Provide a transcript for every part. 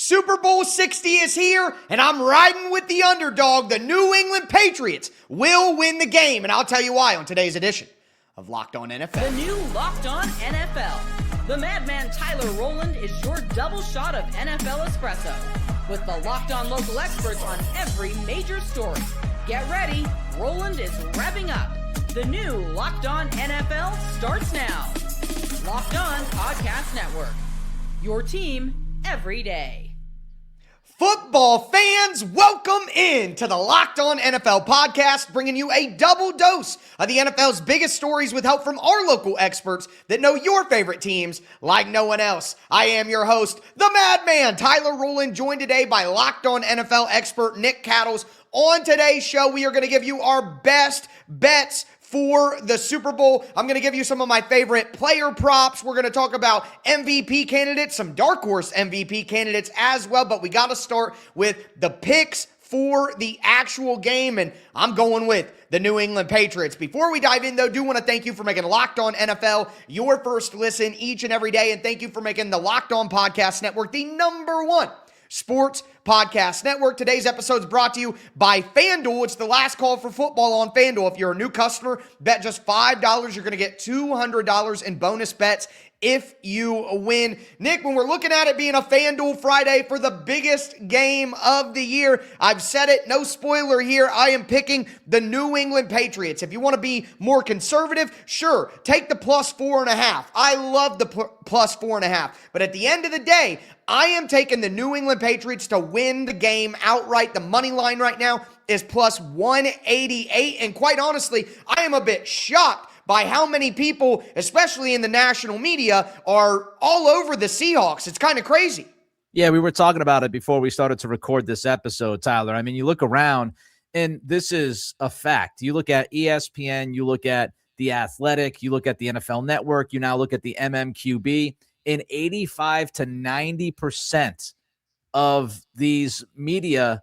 Super Bowl 60 is here, and I'm riding with the underdog. The New England Patriots will win the game, and I'll tell you why on today's edition of Locked On NFL. The new Locked On NFL. The madman Tyler Rowland is your double shot of NFL espresso with the Locked On local experts on every major story. Get ready, Rowland is revving up. The new Locked On NFL starts now. Locked On Podcast Network. Your team every day. Football fans, welcome in to the Locked On NFL podcast, bringing you a double dose of the NFL's biggest stories with help from our local experts that know your favorite teams like no one else. I am your host, the madman, Tyler Rowland, joined today by Locked On NFL expert Nick Cattles. On today's show, we are going to give you our best bets for the Super Bowl. I'm going to give you some of my favorite player props. We're going to talk about MVP candidates, some dark horse MVP candidates as well, but we got to start with the picks for the actual game, and I'm going with the New England Patriots. Before we dive in, though, do want to thank you for making Locked On NFL your first listen each and every day, and thank you for making the Locked On Podcast Network the #1 sports podcast network. Today's episode is brought to you by FanDuel. It's the last call for football on FanDuel. If you're a new customer, bet just $5. You're going to get $200 in bonus bets if you win. Nick, when we're looking at it being a FanDuel Friday for the biggest game of the year, I've said it, no spoiler here, I am picking the New England Patriots. If you want to be more conservative, sure, take the +4.5. I love the +4.5. But at the end of the day, I am taking the New England Patriots to win the game outright. The money line right now is +188. And quite honestly, I am a bit shocked by how many people, especially in the national media, are all over the Seahawks. It's kind of crazy. Yeah, we were talking about it before we started to record this episode, Tyler. I mean, you look around, and this is a fact. You look at ESPN, you look at The Athletic, you look at the NFL Network, you now look at the MMQB, and 85 to 90% of these media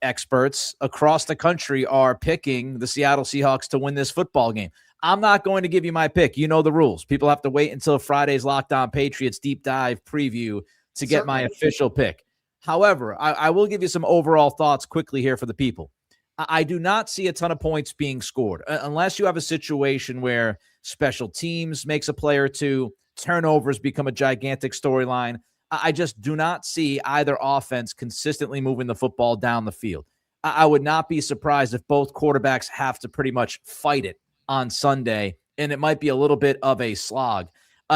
experts across the country are picking the Seattle Seahawks to win this football game. I'm not going to give you my pick. You know the rules. People have to wait until Friday's Locked On Patriots deep dive preview to get my official pick. However, I will give you some overall thoughts quickly here for the people. I do not see a ton of points being scored unless you have a situation where special teams makes a play or two, turnovers become a gigantic storyline. I just do not see either offense consistently moving the football down the field. I would not be surprised if both quarterbacks have to pretty much fight it on Sunday, and it might be a little bit of a slog.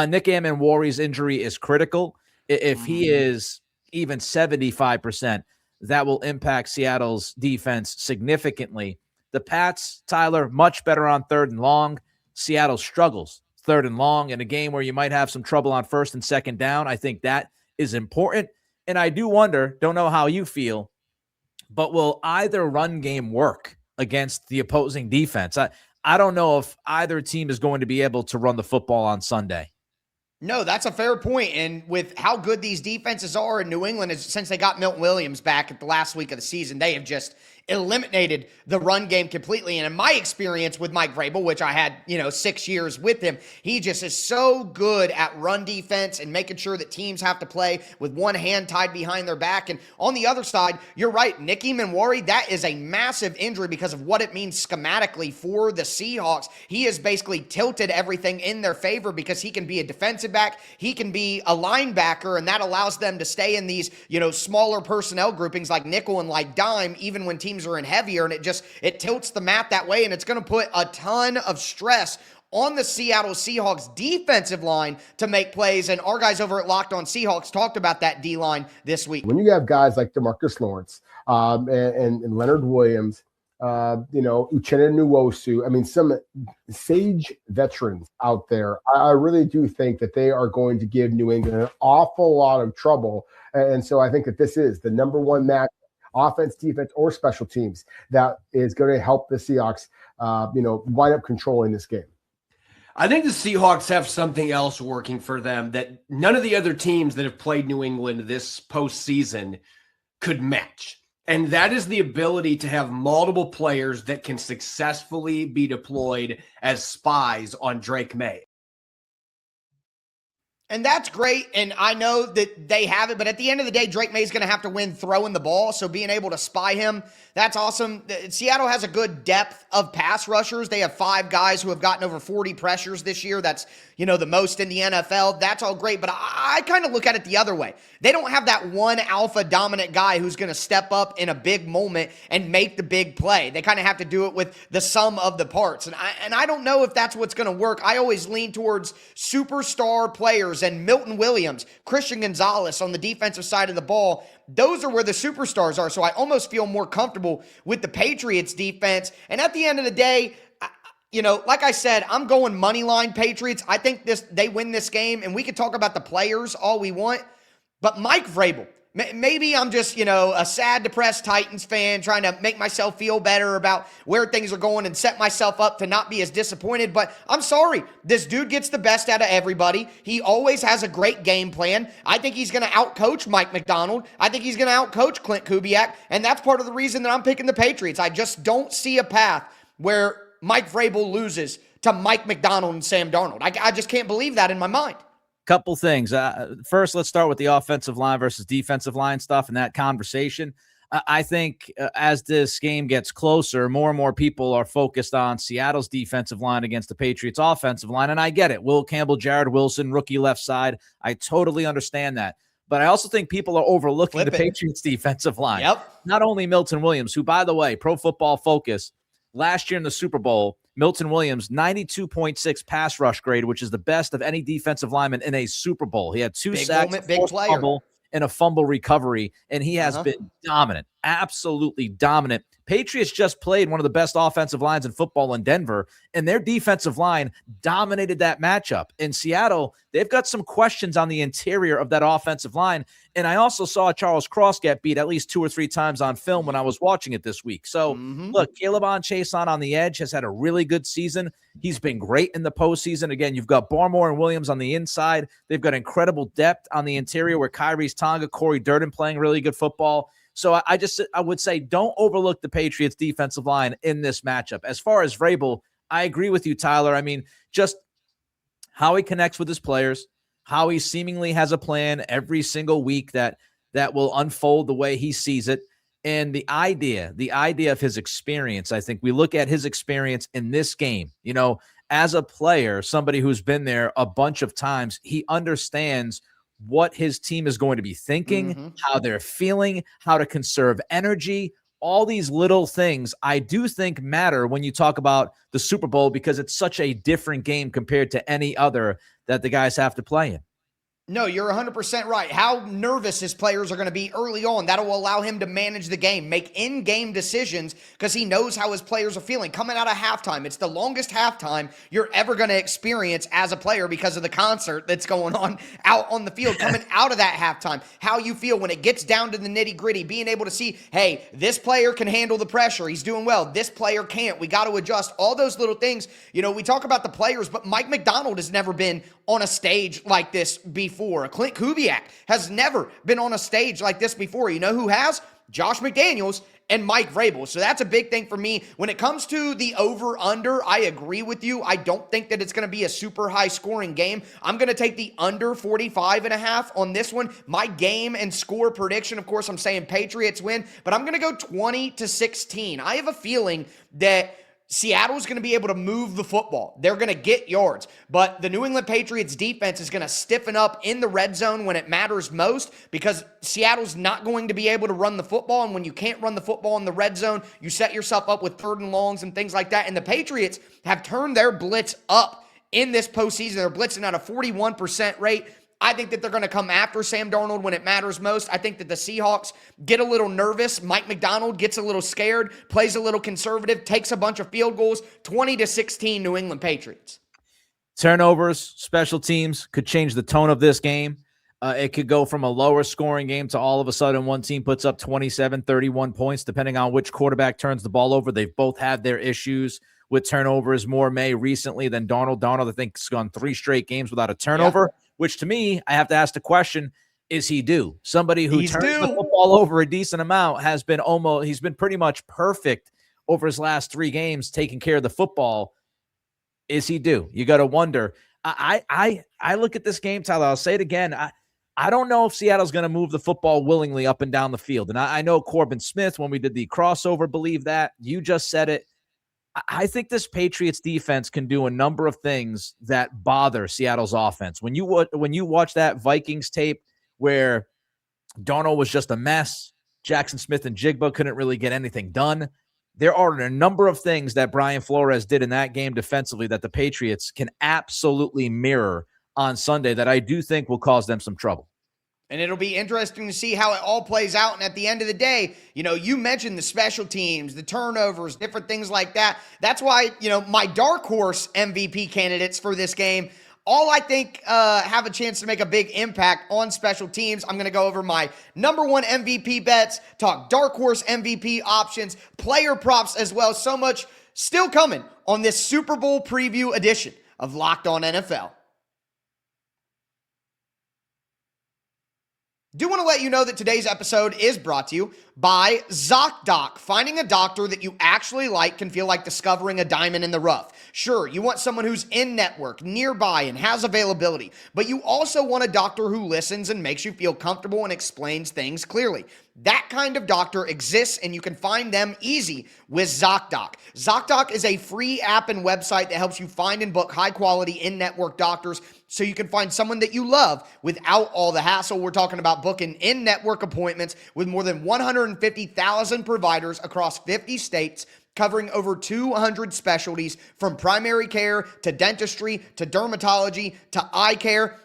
Nick Amon-Warri's injury is critical. If he is even 75%, that will impact Seattle's defense significantly. The Pats, Tyler, much better on 3rd and long. Seattle struggles 3rd and long in a game where you might have some trouble on 1st and 2nd down. I think that is important. And I do wonder, don't know how you feel, but will either run game work against the opposing defense? I don't know if either team is going to be able to run the football on Sunday. No, that's a fair point. And with how good these defenses are in New England, since they got Milton Williams back at the last week of the season, they have just eliminated the run game completely. And in my experience with Mike Vrabel, which I had, 6 years with him, he just is so good at run defense and making sure that teams have to play with one hand tied behind their back. And on the other side, you're right, Nick Amon-Warri, that is a massive injury because of what it means schematically for the Seahawks. He has basically tilted everything in their favor because he can be a defensive back, he can be a linebacker, and that allows them to stay in these, smaller personnel groupings like nickel and like dime, even when teams are in heavier, and it tilts the map that way, and it's going to put a ton of stress on the Seattle Seahawks defensive line to make plays, and our guys over at Locked On Seahawks talked about that D-line this week. When you have guys like DeMarcus Lawrence and Leonard Williams, Uchenna Nwosu, I mean, some sage veterans out there, I really do think that they are going to give New England an awful lot of trouble, and so I think that this is the #1 match, offense, defense, or special teams, that is going to help the Seahawks, wind up controlling this game. I think the Seahawks have something else working for them that none of the other teams that have played New England this postseason could match. And that is the ability to have multiple players that can successfully be deployed as spies on Drake Maye. And that's great, and I know that they have it, but at the end of the day, Drake Maye is going to have to win throwing the ball, so being able to spy him, that's awesome. Seattle has a good depth of pass rushers. They have 5 guys who have gotten over 40 pressures this year. That's, the most in the NFL. That's all great, but I kind of look at it the other way. They don't have that one alpha dominant guy who's going to step up in a big moment and make the big play. They kind of have to do it with the sum of the parts, and I don't know if that's what's going to work. I always lean towards superstar players, and Milton Williams, Christian Gonzales on the defensive side of the ball. Those are where the superstars are. So I almost feel more comfortable with the Patriots defense. And at the end of the day, like I said, I'm going money line Patriots. I think they win this game, and we can talk about the players all we want. But Mike Vrabel, maybe I'm just, a sad, depressed Titans fan trying to make myself feel better about where things are going and set myself up to not be as disappointed. But I'm sorry. This dude gets the best out of everybody. He always has a great game plan. I think he's going to outcoach Mike Macdonald. I think he's going to outcoach Clint Kubiak. And that's part of the reason that I'm picking the Patriots. I just don't see a path where Mike Vrabel loses to Mike Macdonald and Sam Darnold. I just can't believe that in my mind. Couple things. First, let's start with the offensive line versus defensive line stuff and that conversation. I think as this game gets closer, more and more people are focused on Seattle's defensive line against the Patriots' offensive line, and I get it. Will Campbell, Jared Wilson, rookie left side. I totally understand that. But I also think people are overlooking the Patriots' defensive line. Yep. Not only Milton Williams, who, by the way, Pro Football Focus, last year in the Super Bowl, Milton Williams, 92.6 pass rush grade, which is the best of any defensive lineman in a Super Bowl. He had 2 sacks, big player, and a fumble recovery, and he has been dominant, absolutely dominant. Patriots just played one of the best offensive lines in football in Denver, and their defensive line dominated that matchup. In Seattle, they've got some questions on the interior of that offensive line, and I also saw Charles Cross get beat at least 2 or 3 times on film when I was watching it this week. So, look, Caleb Chason on the edge has had a really good season. He's been great in the postseason. Again, you've got Barmore and Williams on the inside. They've got incredible depth on the interior where Kyrie's Tonga, Corey Durden playing really good football. So I would say don't overlook the Patriots defensive line in this matchup. As far as Vrabel, I agree with you, Tyler. I mean, just how he connects with his players, how he seemingly has a plan every single week that will unfold the way he sees it. And the idea of his experience, I think we look at his experience in this game, as a player, somebody who's been there a bunch of times, he understands what his team is going to be thinking, how they're feeling, how to conserve energy, all these little things I do think matter when you talk about the Super Bowl because it's such a different game compared to any other that the guys have to play in. No, you're 100% right. How nervous his players are going to be early on, that'll allow him to manage the game, make in-game decisions because he knows how his players are feeling. Coming out of halftime, it's the longest halftime you're ever going to experience as a player because of the concert that's going on out on the field. Coming out of that halftime, how you feel when it gets down to the nitty-gritty, being able to see, hey, this player can handle the pressure. He's doing well. This player can't. We got to adjust. All those little things. We talk about the players, but Mike Macdonald has never been on a stage like this before. Clint Kubiak has never been on a stage like this before. You know who has? Josh McDaniels and Mike Vrabel. So that's a big thing for me. When it comes to the over-under, I agree with you. I don't think that it's going to be a super high-scoring game. I'm going to take the under 45.5 on this one. My game and score prediction, of course, I'm saying Patriots win, but I'm going to go 20-16. I have a feeling that Seattle's going to be able to move the football. They're going to get yards. But the New England Patriots defense is going to stiffen up in the red zone when it matters most because Seattle's not going to be able to run the football. And when you can't run the football in the red zone, you set yourself up with 3rd and longs and things like that. And the Patriots have turned their blitz up in this postseason. They're blitzing at a 41% rate. I think that they're going to come after Sam Darnold when it matters most. I think that the Seahawks get a little nervous. Mike Macdonald gets a little scared, plays a little conservative, takes a bunch of field goals. 20-16 New England Patriots. Turnovers, special teams could change the tone of this game. It could go from a lower scoring game to all of a sudden one team puts up 27, 31 points, depending on which quarterback turns the ball over. They've both had their issues with turnovers. More May recently than Darnold. Darnold, I think, has gone 3 straight games without a turnover. Yeah. Which to me, I have to ask the question, is he due? Somebody who turns the football over a decent amount he's been pretty much perfect over his last 3 games taking care of the football. Is he due? You got to wonder. I look at this game, Tyler. I'll say it again. I don't know if Seattle's going to move the football willingly up and down the field. And I know Corbin Smith, when we did the crossover, believed that. You just said it. I think this Patriots defense can do a number of things that bother Seattle's offense. When you watch that Vikings tape where Darnold was just a mess, Jackson Smith and Jigba couldn't really get anything done, there are a number of things that Brian Flores did in that game defensively that the Patriots can absolutely mirror on Sunday that I do think will cause them some trouble. And it'll be interesting to see how it all plays out. And at the end of the day, you mentioned the special teams, the turnovers, different things like that. That's why, my dark horse MVP candidates for this game, all I think have a chance to make a big impact on special teams. I'm going to go over my number one MVP bets, talk dark horse MVP options, player props as well. So much still coming on this Super Bowl preview edition of Locked On NFL. Do want to let you know that today's episode is brought to you by ZocDoc. Finding a doctor that you actually like can feel like discovering a diamond in the rough. Sure, you want someone who's in-network, nearby, and has availability, but you also want a doctor who listens and makes you feel comfortable and explains things clearly. That kind of doctor exists, and you can find them easy with ZocDoc. ZocDoc is a free app and website that helps you find and book high-quality in-network doctors so you can find someone that you love without all the hassle. We're talking about booking in-network appointments with more than 150,000 providers across 50 states, covering over 200 specialties from primary care to dentistry to dermatology to eye care.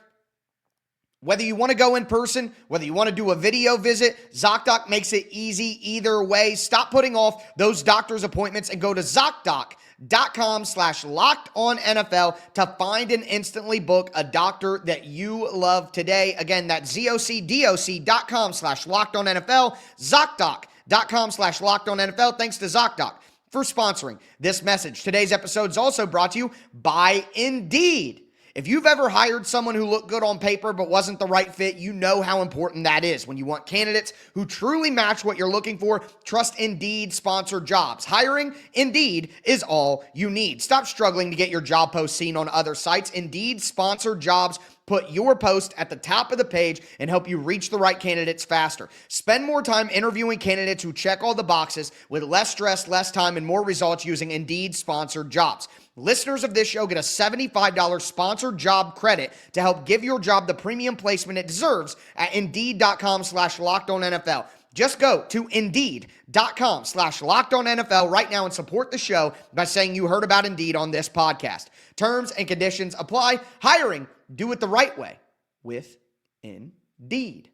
Whether you want to go in person, whether you want to do a video visit, ZocDoc makes it easy either way. Stop putting off those doctor's appointments and go to ZocDoc.com/LockedOnNFL to find and instantly book a doctor that you love today. Again, that's ZocDoc.com/LockedOnNFL, ZocDoc.com/LockedOnNFL. Thanks to ZocDoc for sponsoring this message. Today's episode is also brought to you by Indeed. If you've ever hired someone who looked good on paper but wasn't the right fit, you know how important that is. When you want candidates who truly match what you're looking for, trust Indeed sponsored jobs. Hiring Indeed is all you need. Stop struggling to get your job post seen on other sites. Indeed sponsored jobs put your post at the top of the page and help you reach the right candidates faster. Spend more time interviewing candidates who check all the boxes with less stress, less time, and more results using Indeed sponsored jobs. Listeners of this show get a $75 sponsored job credit to help give your job the premium placement it deserves at Indeed.com/LockedOnNFL. Just go to Indeed.com/LockedOnNFL right now and support the show by saying you heard about Indeed on this podcast. Terms and conditions apply. Hiring, do it the right way with Indeed.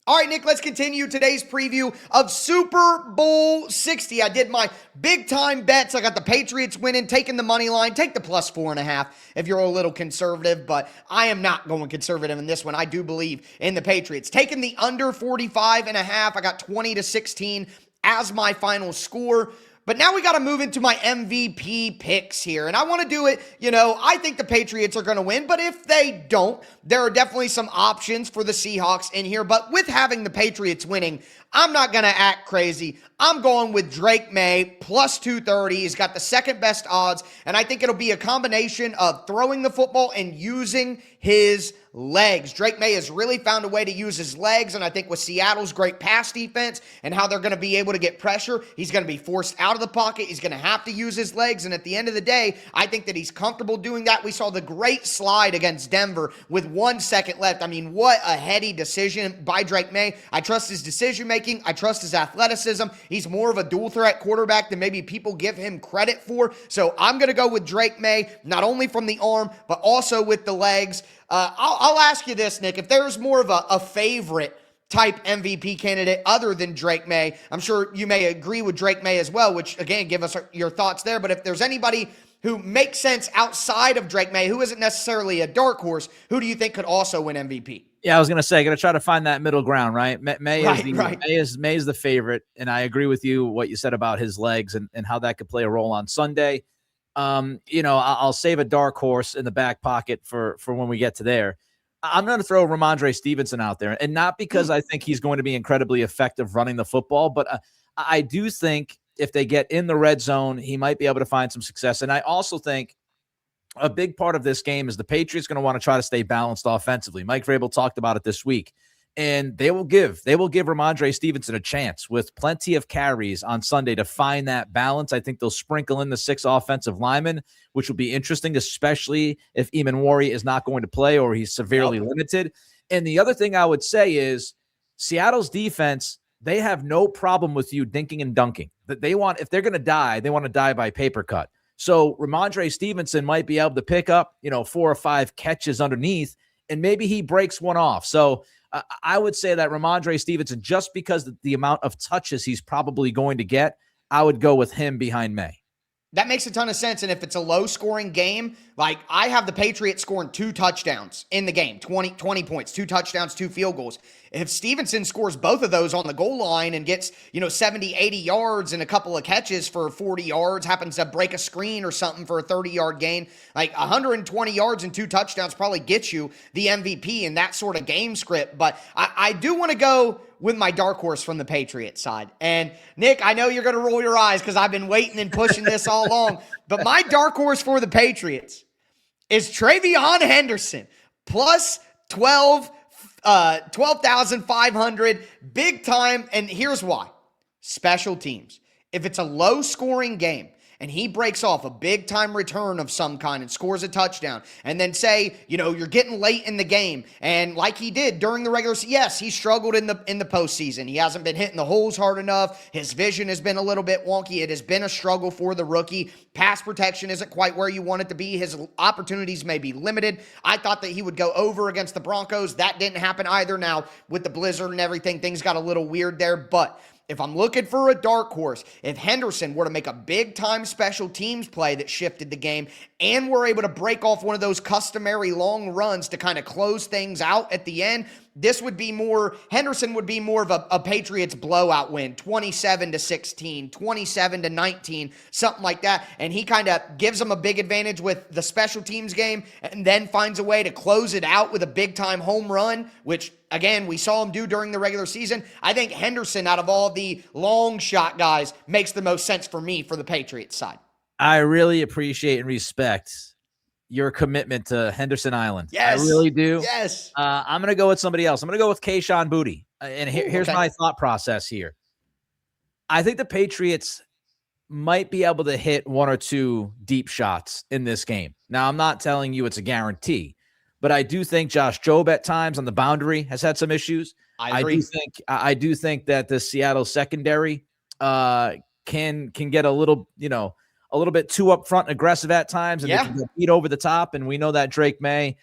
All right, Nick, let's continue today's preview of Super Bowl 60. I did my big-time bets. I got the Patriots winning, taking the money line. Take the plus 4.5 if you're a little conservative, but I am not going conservative in this one. I do believe in the Patriots. Taking the under 45.5. I got 20-16 as my final score. But now we got to move into my MVP picks here. And I want to do it, I think the Patriots are going to win. But if they don't, there are definitely some options for the Seahawks in here. But with having the Patriots winning, I'm not going to act crazy. I'm going with Drake Maye, plus 230. He's got the second best odds. And I think it'll be a combination of throwing the football and using his legs. Drake Maye has really found a way to use his legs, and I think with Seattle's great pass defense and how they're going to be able to get pressure, he's going to be forced out of the pocket. He's going to have to use his legs, and at the end of the day, I think that he's comfortable doing that. We saw the great slide against Denver with 1 second left. I mean, what a heady decision by Drake Maye. I trust his decision-making. I trust his athleticism. He's more of a dual-threat quarterback than maybe people give him credit for, so I'm going to go with Drake Maye, not only from the arm, but also with the legs. I'll ask you this, Nick. If there's more of a favorite type MVP candidate other than Drake Maye, I'm sure you may agree with Drake Maye as well, which, again, give us your thoughts there. But if there's anybody who makes sense outside of Drake Maye, who isn't necessarily a dark horse, who do you think could also win MVP? Yeah, I was going to say, going to try to find that middle ground, right? Maye is the favorite, and I agree with you what you said about his legs and how that could play a role on Sunday. I'll save a dark horse in the back pocket for when we get to there. I'm going to throw Ramondre Stevenson out there, and not because I think he's going to be incredibly effective running the football, but I do think if they get in the red zone, he might be able to find some success. And I also think a big part of this game is the Patriots going to want to try to stay balanced offensively. Mike Vrabel talked about it this week. And they will give Ramondre Stevenson a chance with plenty of carries on Sunday to find that balance. I think they'll sprinkle in the 6 offensive linemen, which will be interesting, especially if Eamon is not going to play or he's severely limited. And the other thing I would say is Seattle's defense, they have no problem with you dinking and dunking. They want, if they're going to die, they want to die by paper cut. So Ramondre Stevenson might be able to pick up, 4 or 5 catches underneath, and maybe he breaks one off. So I would say that Ramondre Stevenson, just because the amount of touches he's probably going to get, I would go with him behind May. That makes a ton of sense. And if it's a low-scoring game, like I have the Patriots scoring 2 touchdowns in the game, 20 points, 2 touchdowns, 2 field goals. If Stevenson scores both of those on the goal line and gets, 70, 80 yards and a couple of catches for 40 yards, happens to break a screen or something for a 30-yard gain, like 120 yards and 2 touchdowns probably gets you the MVP in that sort of game script. But I do want to go with my dark horse from the Patriots side. And Nick, I know you're going to roll your eyes because I've been waiting and pushing this all along, but my dark horse for the Patriots is Treyveon Henderson, plus 12,500, big time. And here's why. Special teams. If it's a low-scoring game, and he breaks off a big-time return of some kind and scores a touchdown, and then say, you're getting late in the game, and like he did during the regular season, yes, he struggled in the postseason. He hasn't been hitting the holes hard enough. His vision has been a little bit wonky. It has been a struggle for the rookie. Pass protection isn't quite where you want it to be. His opportunities may be limited. I thought that he would go over against the Broncos. That didn't happen either. Now, with the blizzard and everything, things got a little weird there, but if I'm looking for a dark horse, if Henderson were to make a big-time special teams play that shifted the game and were able to break off one of those customary long runs to kind of close things out at the end, Henderson would be more of a Patriots blowout win, 27-16, 27-19, something like that. And he kind of gives them a big advantage with the special teams game and then finds a way to close it out with a big-time home run, which, again, we saw him do during the regular season. I think Henderson, out of all the long shot guys, makes the most sense for me for the Patriots side. I really appreciate and respect your commitment to Henderson Island. Yes. I really do. Yes. I'm going to go with somebody else. I'm going to go with Kayshon Boutte. And here's my thought process here. I think the Patriots might be able to hit 1 or 2 deep shots in this game. Now, I'm not telling you it's a guarantee, but I do think Josh Jobe at times on the boundary has had some issues. I agree. I do think that the Seattle secondary can get a little bit too up front and aggressive at times, and they can get beat over the top. And we know that Drake Maye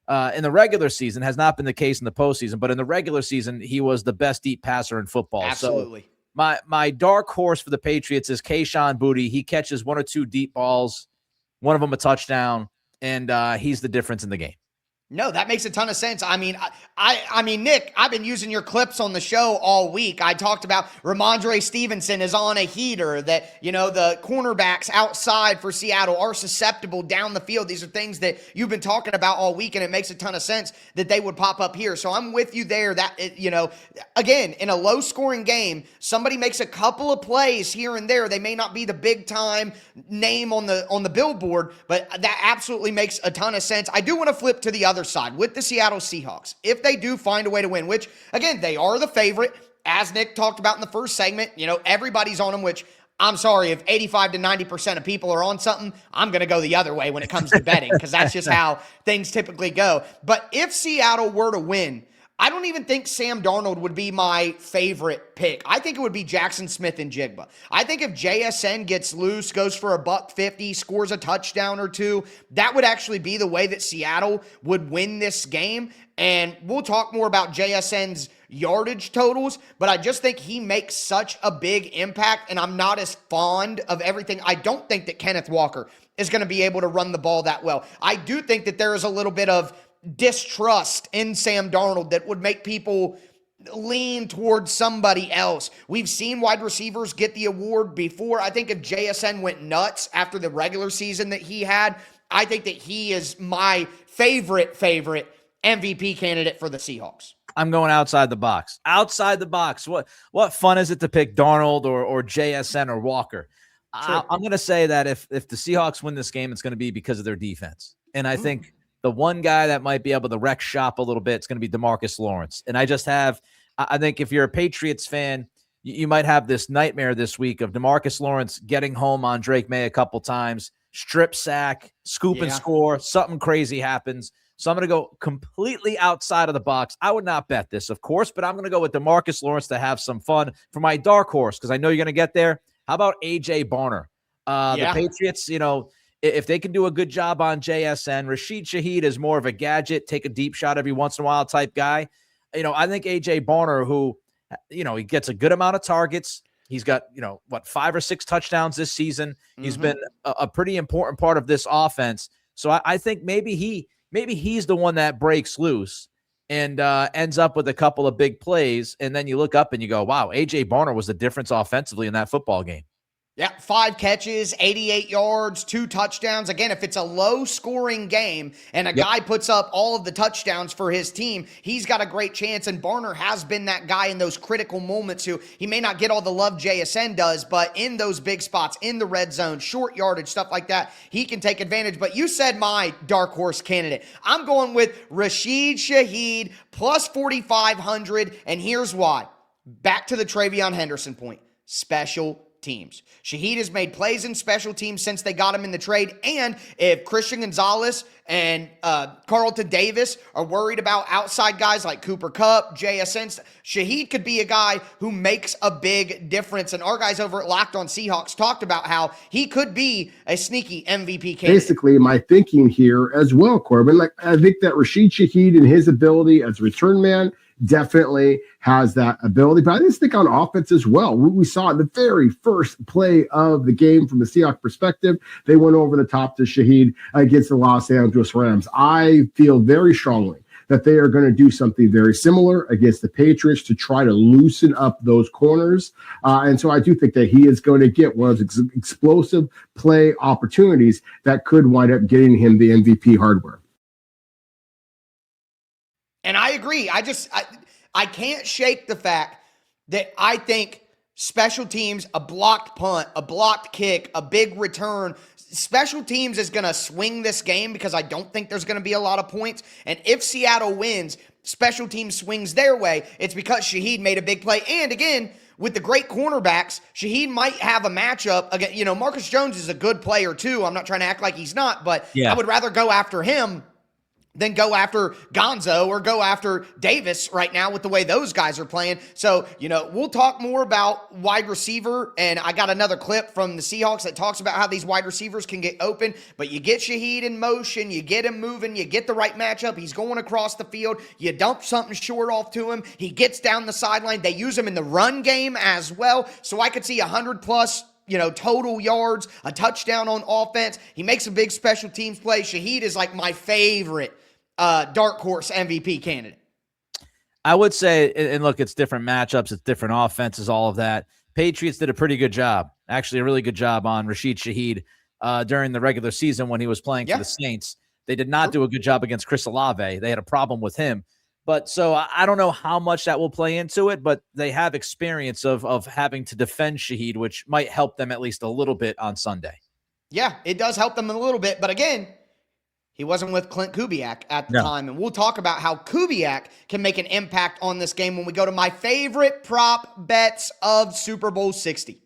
in the regular season has not been the case in the postseason, but in the regular season, he was the best deep passer in football. Absolutely. So my dark horse for the Patriots is Kayshon Boutte. He catches 1 or 2 deep balls, one of them a touchdown, and he's the difference in the game. No, that makes a ton of sense. I mean, Nick, I've been using your clips on the show all week. I talked about Ramondre Stevenson is on a heater, that, the cornerbacks outside for Seattle are susceptible down the field. These are things that you've been talking about all week, and it makes a ton of sense that they would pop up here. So I'm with you there that, again, in a low-scoring game, somebody makes a couple of plays here and there. They may not be the big-time name on the billboard, but that absolutely makes a ton of sense. I do want to flip to the other side with the Seattle Seahawks. If they do find a way to win, which, again, they are the favorite, as Nick talked about in the first segment, everybody's on them, which I'm sorry, if 85 to 90% of people are on something, I'm going to go the other way when it comes to betting, because that's just how things typically go. But if Seattle were to win, I don't even think Sam Darnold would be my favorite pick. I think it would be Jackson Smith-Njigba. I think if JSN gets loose, goes for $150, scores a touchdown or 2, that would actually be the way that Seattle would win this game. And we'll talk more about JSN's yardage totals, but I just think he makes such a big impact, and I'm not as fond of everything. I don't think that Kenneth Walker is going to be able to run the ball that well. I do think that there is a little bit of distrust in Sam Darnold that would make people lean towards somebody else. We've seen wide receivers get the award before. I think if JSN went nuts after the regular season that he had, I think that he is my favorite MVP candidate for the Seahawks. I'm going outside the box. Outside the box. What fun is it to pick Darnold or JSN or Walker? I'm going to say that if the Seahawks win this game, it's going to be because of their defense. And I think the one guy that might be able to wreck shop a little bit, it's going to be DeMarcus Lawrence. And I think if you're a Patriots fan, you might have this nightmare this week of DeMarcus Lawrence getting home on Drake Maye a couple times, strip sack, scoop and score, something crazy happens. So I'm going to go completely outside of the box. I would not bet this, of course, but I'm going to go with DeMarcus Lawrence to have some fun for my dark horse because I know you're going to get there. How about A.J. Barner? The Patriots, if they can do a good job on JSN, Rashid Shaheed is more of a gadget, take a deep shot every once in a while type guy. I think A.J. Barner, who, he gets a good amount of targets. He's got, 5 or 6 touchdowns this season. He's been a pretty important part of this offense. So I think maybe he's the one that breaks loose and ends up with a couple of big plays. And then you look up and you go, wow, A.J. Barner was the difference offensively in that football game. Yeah, 5 catches, 88 yards, 2 touchdowns. Again, if it's a low-scoring game and a guy puts up all of the touchdowns for his team, he's got a great chance. And Barner has been that guy in those critical moments who he may not get all the love JSN does, but in those big spots, in the red zone, short yardage, stuff like that, he can take advantage. But you said my dark horse candidate. I'm going with Rashid Shaheed plus 4,500, and here's why. Back to the Treyveon Henderson point. Special teams. Shaheed has made plays in special teams since they got him in the trade. And if Christian Gonzales and Carlton Davis are worried about outside guys like Cooper Kupp, JSN, Shaheed could be a guy who makes a big difference. And our guys over at Locked On Seahawks talked about how he could be a sneaky MVP candidate. Basically, my thinking here as well, Corbin, I think that Rashid Shaheed and his ability as a return man definitely has that ability. But I just think on offense as well. We saw in the very first play of the game from the Seahawks perspective, they went over the top to Shaheed against the Los Angeles Rams. I feel very strongly that they are going to do something very similar against the Patriots to try to loosen up those corners. And so I do think that he is going to get one of those explosive play opportunities that could wind up getting him the MVP hardware. And I agree. I can't shake the fact that I think special teams, a blocked punt, a blocked kick, a big return, special teams is going to swing this game because I don't think there's going to be a lot of points. And if Seattle wins, special teams swings their way, it's because Shaheed made a big play. And again, with the great cornerbacks, Shaheed might have a matchup. Again, Marcus Jones is a good player too. I'm not trying to act like he's not, but I would rather go after him than go after Gonzo or go after Davis right now with the way those guys are playing. So, we'll talk more about wide receiver, and I got another clip from the Seahawks that talks about how these wide receivers can get open, but you get Shaheed in motion, you get him moving, you get the right matchup, he's going across the field, you dump something short off to him, he gets down the sideline, they use him in the run game as well, so I could see 100+ total yards, a touchdown on offense. He makes a big special teams play. Shaheed is like my favorite dark horse MVP candidate. I would say, and look, it's different matchups, it's different offenses, all of that. Patriots did a pretty good job, actually a really good job on Rashid Shaheed during the regular season when he was playing for the Saints. They did not do a good job against Chris Olave. They had a problem with him. But so I don't know how much that will play into it, but they have experience of having to defend Shaheed, which might help them at least a little bit on Sunday. Yeah, it does help them a little bit. But again, he wasn't with Clint Kubiak at the time. And we'll talk about how Kubiak can make an impact on this game when we go to my favorite prop bets of Super Bowl 60.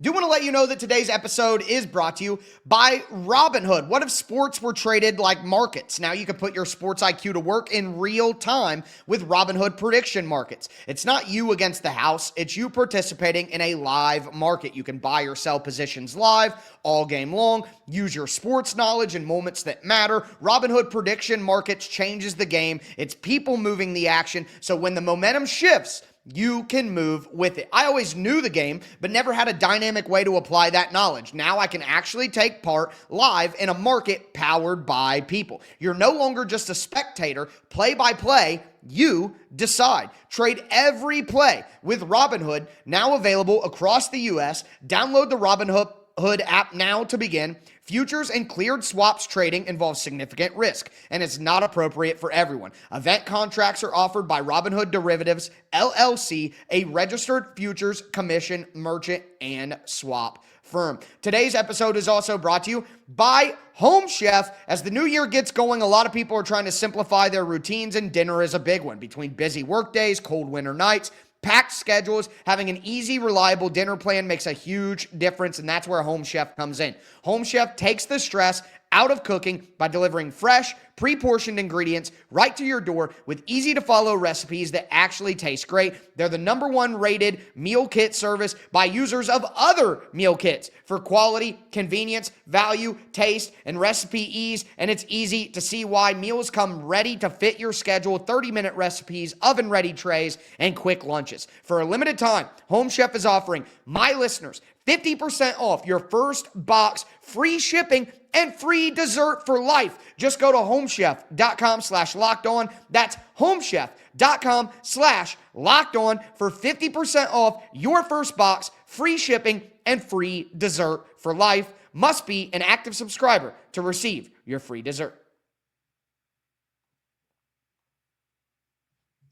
Do want to let you know that today's episode is brought to you by Robinhood. What if sports were traded like markets? Now you can put your sports IQ to work in real time with Robinhood prediction markets. It's not you against the house. It's you participating in a live market. You can buy or sell positions live all game long. Use your sports knowledge in moments that matter. Robinhood prediction markets changes the game. It's people moving the action. So when the momentum shifts, you can move with it. I always knew the game, but never had a dynamic way to apply that knowledge. Now I can actually take part live in a market powered by people. You're no longer just a spectator. Play by play, you decide. Trade every play with Robinhood, now available across the U.S. Download the Robinhood Robinhood app now to begin. Futures and cleared swaps trading involves significant risk and is not appropriate for everyone. Event contracts are offered by Robinhood Derivatives, LLC, a registered futures commission merchant and swap firm. Today's episode is also brought to you by Home Chef. As the new year gets going, a lot of people are trying to simplify their routines, and dinner is a big one. Between busy work days, cold winter nights, packed schedules, having an easy, reliable dinner plan makes a huge difference, and that's where Home Chef comes in. Home Chef takes the stress out of cooking by delivering fresh, pre-portioned ingredients right to your door with easy-to-follow recipes that actually taste great. They're the #1 rated meal kit service by users of other meal kits for quality, convenience, value, taste, and recipe ease, and it's easy to see why. Meals come ready to fit your schedule, 30-minute recipes, oven-ready trays, and quick lunches. For a limited time, Home Chef is offering my listeners 50% off your first box, free shipping, and free dessert for life. Just go to homechef.com/lockedon. That's homechef.com/lockedon for 50% off your first box, free shipping, and free dessert for life. Must be an active subscriber to receive your free dessert.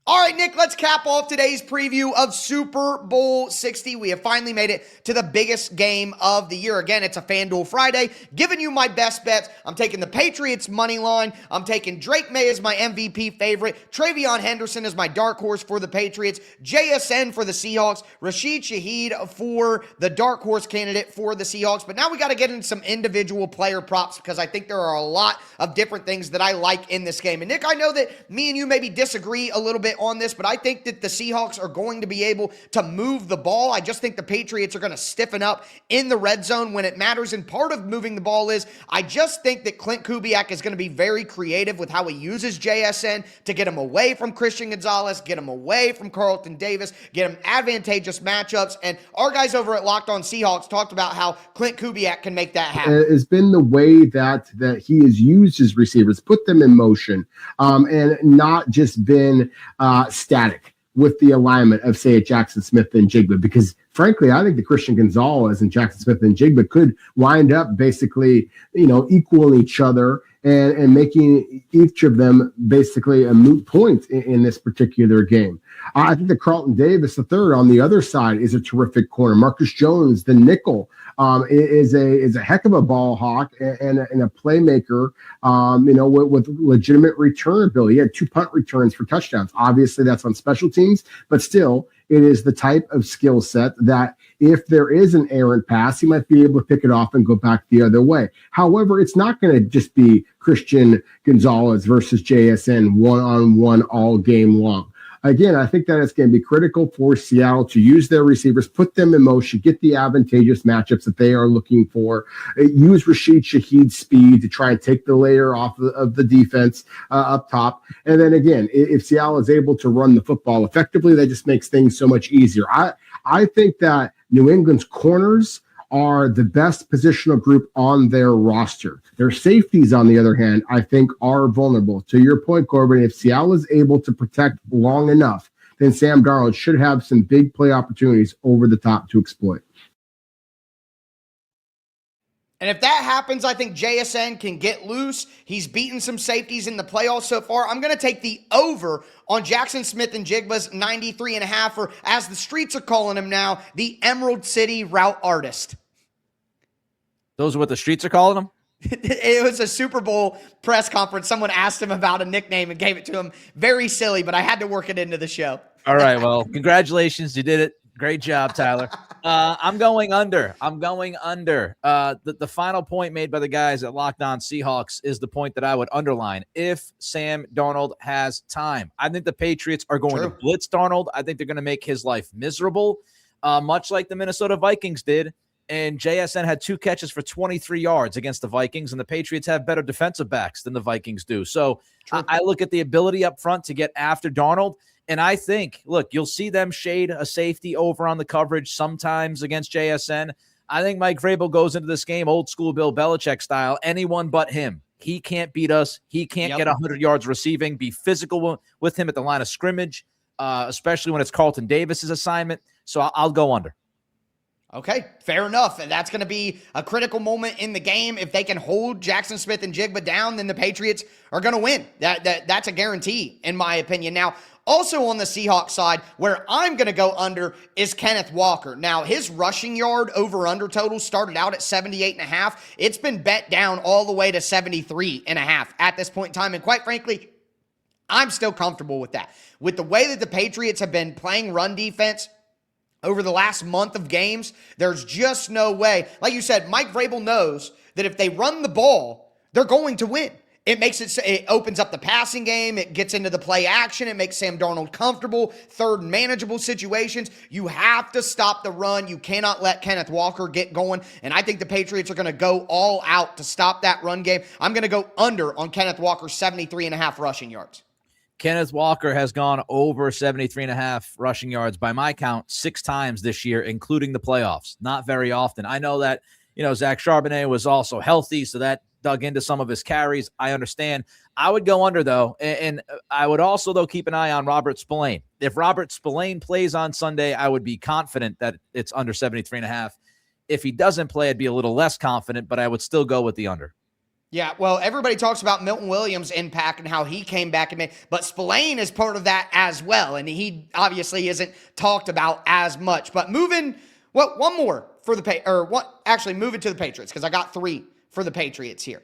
All right, Nick, let's cap off today's preview of Super Bowl 60. We have finally made it to the biggest game of the year. Again, it's a FanDuel Friday. Giving you my best bets. I'm taking the Patriots money line. I'm taking Drake Maye as my MVP favorite. Treyveon Henderson as my dark horse for the Patriots. JSN for the Seahawks. Rashid Shaheed for the dark horse candidate for the Seahawks. But now we got to get into some individual player props because I think there are a lot of different things that I like in this game. And Nick, I know that me and you maybe disagree a little bit on this, but I think that the Seahawks are going to be able to move the ball. I just think the Patriots are going to stiffen up in the red zone when it matters, and part of moving the ball is I just think that Clint Kubiak is going to be very creative with how he uses JSN to get him away from Christian Gonzales, get him away from Carlton Davis, get him advantageous matchups, and our guys over at Locked On Seahawks talked about how Clint Kubiak can make that happen. It's been the way that he has used his receivers, put them in motion, and not just been static with the alignment of, say, a Jackson Smith and Jigba, because frankly, I think the Christian Gonzalez and Jackson Smith and Jigba could wind up basically, equaling each other and making each of them basically a moot point in this particular game. I think that Carlton Davis, the third on the other side, is a terrific corner. Marcus Jones, the nickel, is a heck of a ball hawk and a playmaker, with legitimate return ability. He had 2 punt returns for touchdowns. Obviously, that's on special teams, but still, it is the type of skill set that if there is an errant pass, he might be able to pick it off and go back the other way. However, it's not going to just be Christian Gonzalez versus JSN one-on-one all game long. Again, I think that it's going to be critical for Seattle to use their receivers, put them in motion, get the advantageous matchups that they are looking for, use Rashid Shaheed's speed to try and take the layer off of the defense up top. And then again, if Seattle is able to run the football effectively, that just makes things so much easier. I think that New England's corners are the best positional group on their roster. Their safeties, on the other hand, I think are vulnerable. To your point, Corbin, if Seattle is able to protect long enough, then Sam Darnold should have some big play opportunities over the top to exploit. And if that happens, I think JSN can get loose. He's beaten some safeties in the playoffs so far. I'm going to take the over on Jackson Smith and Jigba's 93.5, or as the streets are calling him now, the Emerald City Route Artist. Those are what the streets are calling him? It was a Super Bowl press conference. Someone asked him about a nickname and gave it to him. Very silly, but I had to work it into the show. All right, well, congratulations. You did it. Great job, Tyler. I'm going under. The final point made by the guys at Locked On Seahawks is the point that I would underline. If Sam Darnold has time, I think the Patriots are going to blitz Darnold. I think they're going to make his life miserable, much like the Minnesota Vikings did. And JSN had 2 catches for 23 yards against the Vikings, and the Patriots have better defensive backs than the Vikings do. So I look at the ability up front to get after Darnold. And I think, look, you'll see them shade a safety over on the coverage sometimes against JSN. I think Mike Vrabel goes into this game old school Bill Belichick style, anyone but him. He can't beat us. He can't get 100 yards receiving, be physical with him at the line of scrimmage, especially when it's Carlton Davis's assignment. So I'll go under. Okay, fair enough. And that's going to be a critical moment in the game. If they can hold Jackson Smith and Jigba down, then the Patriots are going to win. That's a guarantee, in my opinion. Now, also on the Seahawks side, where I'm going to go under is Kenneth Walker. Now, his rushing yard over-under total started out at 78.5. It's been bet down all the way to 73.5 at this point in time. And quite frankly, I'm still comfortable with that. With the way that the Patriots have been playing run defense over the last month of games, there's just no way. Like you said, Mike Vrabel knows that if they run the ball, they're going to win. It opens up the passing game. It gets into the play action. It makes Sam Darnold comfortable, third and manageable situations. You have to stop the run. You cannot let Kenneth Walker get going. And I think the Patriots are going to go all out to stop that run game. I'm going to go under on Kenneth Walker's 73.5 rushing yards. Kenneth Walker has gone over 73.5 rushing yards by my count 6 times this year, including the playoffs. Not very often. I know that, Zach Charbonnet was also healthy, so that dug into some of his carries. I understand. I would go under, though, and I would also, though, keep an eye on Robert Spillane. If Robert Spillane plays on Sunday, I would be confident that it's under 73.5. If he doesn't play, I'd be a little less confident, but I would still go with the under. Yeah, well, everybody talks about Milton Williams' impact and how he came back and made, but Spillane is part of that as well, and he obviously isn't talked about as much. But moving to the Patriots, because I got 3 for the Patriots here.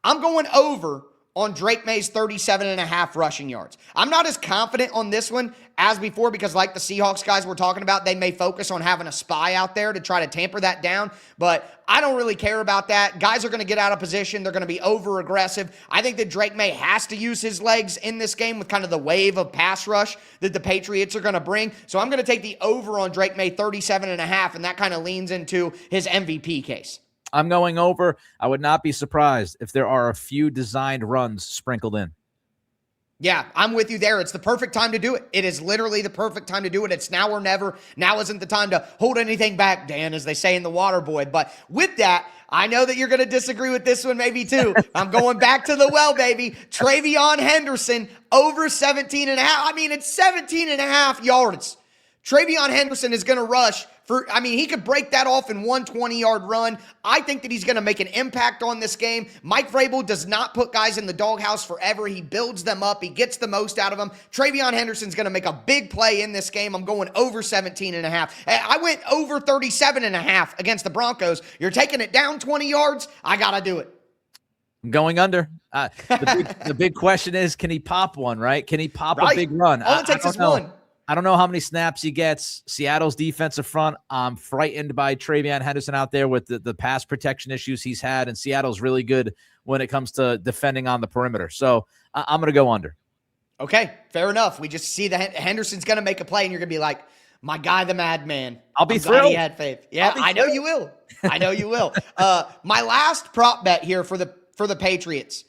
I'm going over on Drake Maye's 37.5 rushing yards. I'm not as confident on this one as before because like the Seahawks guys we're talking about, they may focus on having a spy out there to try to tamper that down, but I don't really care about that. Guys are going to get out of position. They're going to be over-aggressive. I think that Drake Maye has to use his legs in this game with kind of the wave of pass rush that the Patriots are going to bring. So I'm going to take the over on Drake Maye 37.5, and that kind of leans into his MVP case. I'm going over. I would not be surprised if there are a few designed runs sprinkled in. Yeah, I'm with you there. It's the perfect time to do it. It is literally the perfect time to do it. It's now or never. Now isn't the time to hold anything back, Dan, as they say in The Waterboy. But with that, I know that you're going to disagree with this one maybe too. I'm going back to the well, baby. Treyveon Henderson over 17.5. I mean, it's 17.5 yards. Treyveon Henderson is going to rush he could break that off in one 20-yard run. I think that he's going to make an impact on this game. Mike Vrabel does not put guys in the doghouse forever. He builds them up. He gets the most out of them. Treyveon Henderson's going to make a big play in this game. I'm going over 17.5. I went over 37.5 against the Broncos. You're taking it down 20 yards? I got to do it. I'm going under. The big question is, can he pop one, right? Can he pop a big run? All it takes is one. I don't know how many snaps he gets. Seattle's defensive front, I'm frightened by Treyveon Henderson out there with the pass protection issues he's had, and Seattle's really good when it comes to defending on the perimeter. So I'm going to go under. Okay, fair enough. We just see that Henderson's going to make a play, and you're going to be like, my guy, the madman. I'll be thrilled. He had faith. Yeah, I know you will. I know you will. My last prop bet here for the Patriots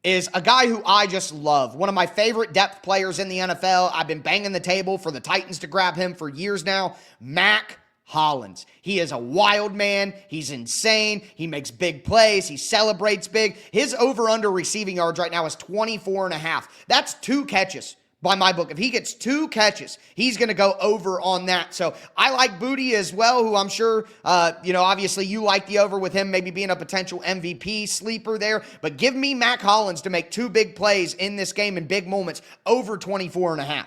is a guy who I just love. One of my favorite depth players in the NFL. I've been banging the table for the Titans to grab him for years now. Mac Hollins. He is a wild man. He's insane. He makes big plays. He celebrates big. His over-under receiving yards right now is 24.5. That's 2 catches. By my book, if he gets 2 catches, he's going to go over on that. So I like Booty as well, who I'm sure, obviously you like the over with him maybe being a potential MVP sleeper there. But give me Mac Hollins to make 2 big plays in this game in big moments, over 24.5.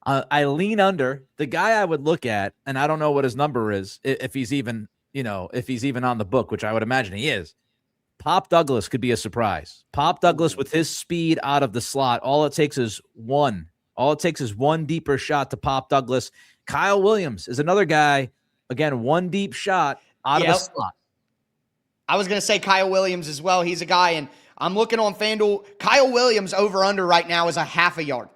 I lean under. The guy I would look at, and I don't know what his number is, if he's even on the book, which I would imagine he is. Pop Douglas could be a surprise. Pop Douglas with his speed out of the slot. All it takes is one deeper shot to Pop Douglas. Kyle Williams is another guy. Again, one deep shot out of the slot. I was going to say Kyle Williams as well. He's a guy, and I'm looking on FanDuel. Kyle Williams over under right now is a half a yard.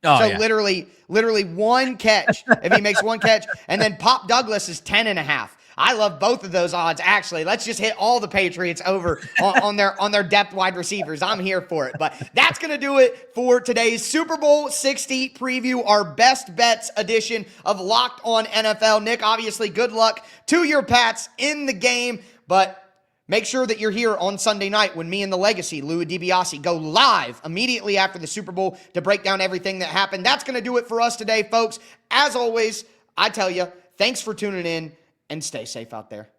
Literally 1 catch if he makes 1 catch. And then Pop Douglas is 10.5. I love both of those odds, actually. Let's just hit all the Patriots over on their depth wide receivers. I'm here for it. But that's going to do it for today's Super Bowl 60 preview, our best bets edition of Locked On NFL. Nick, obviously, good luck to your Pats in the game. But make sure that you're here on Sunday night when me and the Legacy, Louis DiBiase, go live immediately after the Super Bowl to break down everything that happened. That's going to do it for us today, folks. As always, I tell you, thanks for tuning in and stay safe out there.